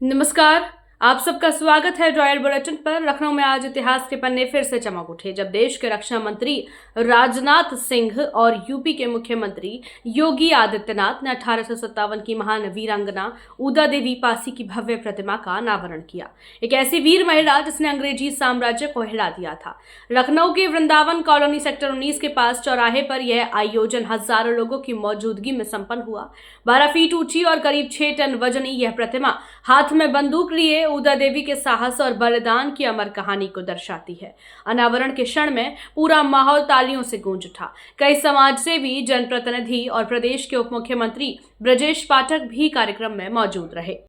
नमस्कार। आप सबका स्वागत है रॉयल बुलेटिन पर। लखनऊ में आज इतिहास के पन्ने फिर से चमक उठे जब देश के रक्षा मंत्री राजनाथ सिंह और यूपी के मुख्यमंत्री योगी आदित्यनाथ ने 1857 की महान वीरांगना ऊदा देवी पासी की भव्य प्रतिमा का अनावरण किया। एक ऐसी वीर महिला जिसने अंग्रेजी साम्राज्य को हिला दिया था। लखनऊ के वृंदावन कॉलोनी सेक्टर 19 के पास चौराहे पर यह आयोजन हजारों लोगों की मौजूदगी में संपन्न हुआ। 12 फीट ऊंची और करीब 6 टन वजनी यह प्रतिमा हाथ में बंदूक लिए ऊदा देवी के साहस और बलिदान की अमर कहानी को दर्शाती है। अनावरण के क्षण में पूरा माहौल तालियों से गूंज उठा। कई समाजसेवी, जनप्रतिनिधि और प्रदेश के उप मुख्यमंत्री ब्रजेश पाठक भी कार्यक्रम में मौजूद रहे।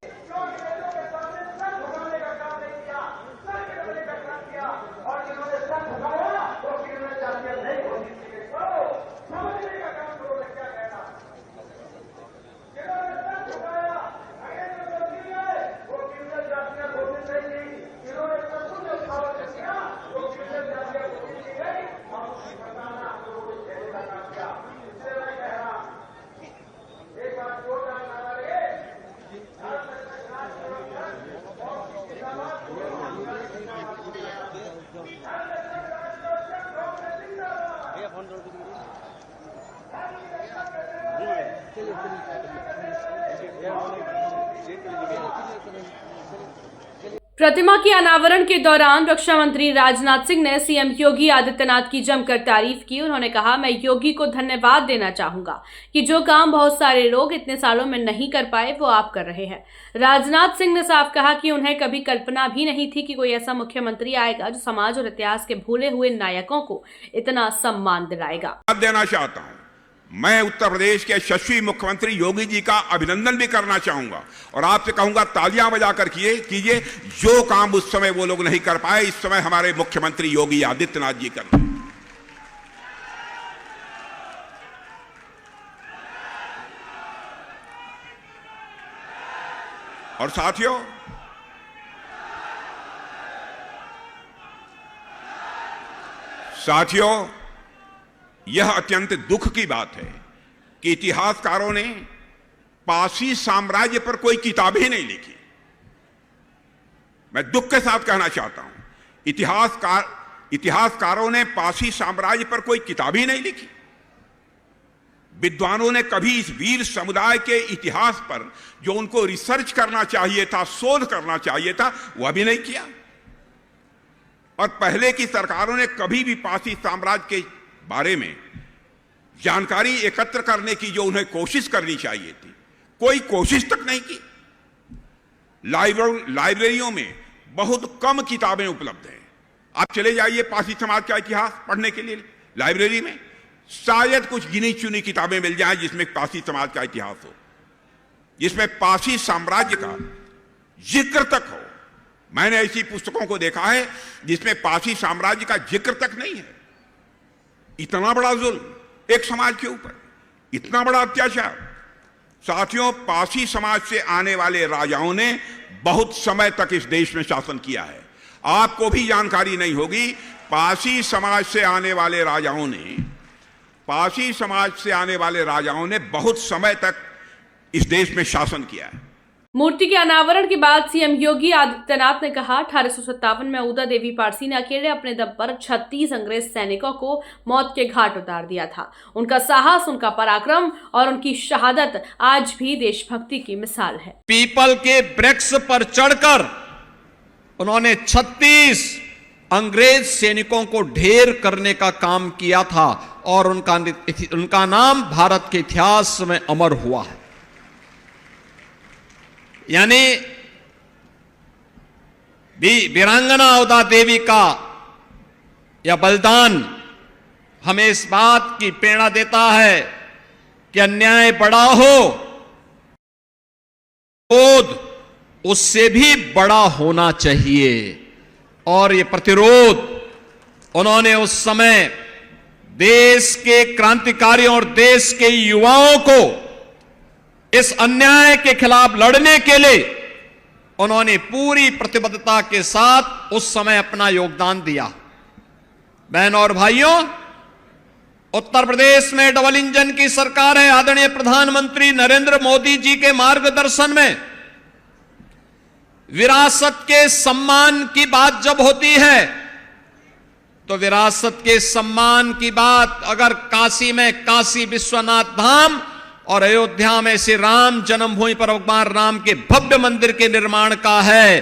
प्रतिमा के अनावरण के दौरान रक्षा मंत्री राजनाथ सिंह ने सीएम योगी आदित्यनाथ की जमकर तारीफ की। उन्होंने कहा, मैं योगी को धन्यवाद देना चाहूंगा कि जो काम बहुत सारे लोग इतने सालों में नहीं कर पाए वो आप कर रहे हैं। राजनाथ सिंह ने साफ कहा कि उन्हें कभी कल्पना भी नहीं थी कि कोई ऐसा मुख्यमंत्री आएगा जो समाज और इतिहास के भूले हुए नायकों को इतना सम्मान दिलाएगा। देना चाहता हूं, मैं उत्तर प्रदेश के यशस्वी मुख्यमंत्री योगी जी का अभिनंदन भी करना चाहूंगा और आपसे कहूंगा तालियां बजाकर कीजिए। जो काम उस समय वो लोग नहीं कर पाए, इस समय हमारे मुख्यमंत्री योगी आदित्यनाथ जी कर रहे हैं। और साथियों, यह अत्यंत दुख की बात है कि इतिहासकारों ने पासी साम्राज्य पर कोई किताबें नहीं लिखी। मैं दुख के साथ कहना चाहता हूं, इतिहासकारों ने पासी साम्राज्य पर कोई किताब ही नहीं लिखी। विद्वानों ने कभी इस वीर समुदाय के इतिहास पर जो उनको रिसर्च करना चाहिए था, शोध करना चाहिए था, वह भी नहीं किया। और पहले की सरकारों ने कभी भी पासी साम्राज्य के बारे में जानकारी एकत्र करने की जो उन्हें कोशिश करनी चाहिए थी, कोई कोशिश तक नहीं की। लाइब्रेरियों में बहुत कम किताबें उपलब्ध हैं। आप चले जाइए पासी समाज का इतिहास पढ़ने के लिए लाइब्रेरी में, शायद कुछ गिनी चुनी किताबें मिल जाएं जिसमें पासी समाज का इतिहास हो, जिसमें पासी साम्राज्य का जिक्र तक हो। मैंने ऐसी पुस्तकों को देखा है जिसमें पासी साम्राज्य का जिक्र तक नहीं है। इतना बड़ा जुल्म एक समाज के ऊपर, इतना बड़ा अत्याचार। साथियों, पासी समाज से आने वाले राजाओं ने बहुत समय तक इस देश में शासन किया है। आपको भी जानकारी नहीं होगी, पासी समाज से आने वाले राजाओं ने बहुत समय तक इस देश में शासन किया है। मूर्ति के अनावरण के बाद सीएम योगी आदित्यनाथ ने कहा, 1857 में ऊदा देवी पारसी ने अकेले अपने दम पर 36 अंग्रेज सैनिकों को मौत के घाट उतार दिया था। उनका साहस, उनका पराक्रम और उनकी शहादत आज भी देशभक्ति की मिसाल है। पीपल के वृक्ष पर चढ़कर उन्होंने 36 अंग्रेज सैनिकों को ढेर करने का काम किया था और उनका नाम भारत के इतिहास में अमर हुआ है। यानी वीरांगना ऊदा देवी का यह बलिदान हमें इस बात की प्रेरणा देता है कि अन्याय बड़ा हो, क्रोध उससे भी बड़ा होना चाहिए। और ये प्रतिरोध उन्होंने उस समय देश के क्रांतिकारियों और देश के युवाओं को इस अन्याय के खिलाफ लड़ने के लिए उन्होंने पूरी प्रतिबद्धता के साथ उस समय अपना योगदान दिया। बहनों और भाइयों, उत्तर प्रदेश में डबल इंजन की सरकार है। आदरणीय प्रधानमंत्री नरेंद्र मोदी जी के मार्गदर्शन में विरासत के सम्मान की बात जब होती है तो विरासत के सम्मान की बात अगर काशी में काशी विश्वनाथ धाम और अयोध्या में श्री राम जन्मभूमि पर भगवान राम के भव्य मंदिर के निर्माण का है,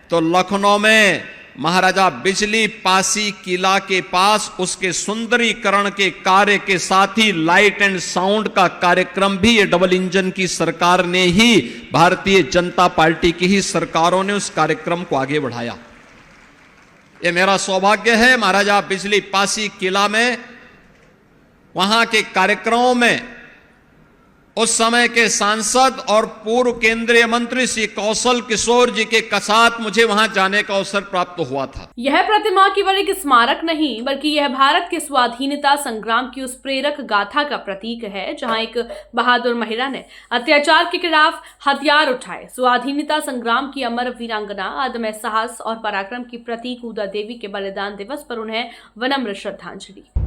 तो लखनऊ में महाराजा बिजली पासी किला के पास उसके सुंदरीकरण के कार्य के साथ ही लाइट एंड साउंड का कार्यक्रम भी ये डबल इंजन की सरकार ने ही, भारतीय जनता पार्टी की ही सरकारों ने उस कार्यक्रम को आगे बढ़ाया। ये मेरा सौभाग्य है महाराजा बिजली पासी किला में वहां के कार्यक्रमों में उस समय के सांसद और पूर्व केंद्रीय मंत्री श्री कौशल किशोर जी के साथ मुझे वहां जाने का अवसर प्राप्त हुआ था। यह प्रतिमा केवल एक स्मारक नहीं बल्कि यह भारत के स्वाधीनता संग्राम की उस प्रेरक गाथा का प्रतीक है जहां एक बहादुर महिला ने अत्याचार के खिलाफ हथियार उठाए, स्वाधीनता संग्राम की अमर वीरांगना, अदम्य साहस और पराक्रम की प्रतीक उदा देवी के बलिदान दिवस पर उन्हें विनम्र श्रद्धांजलि।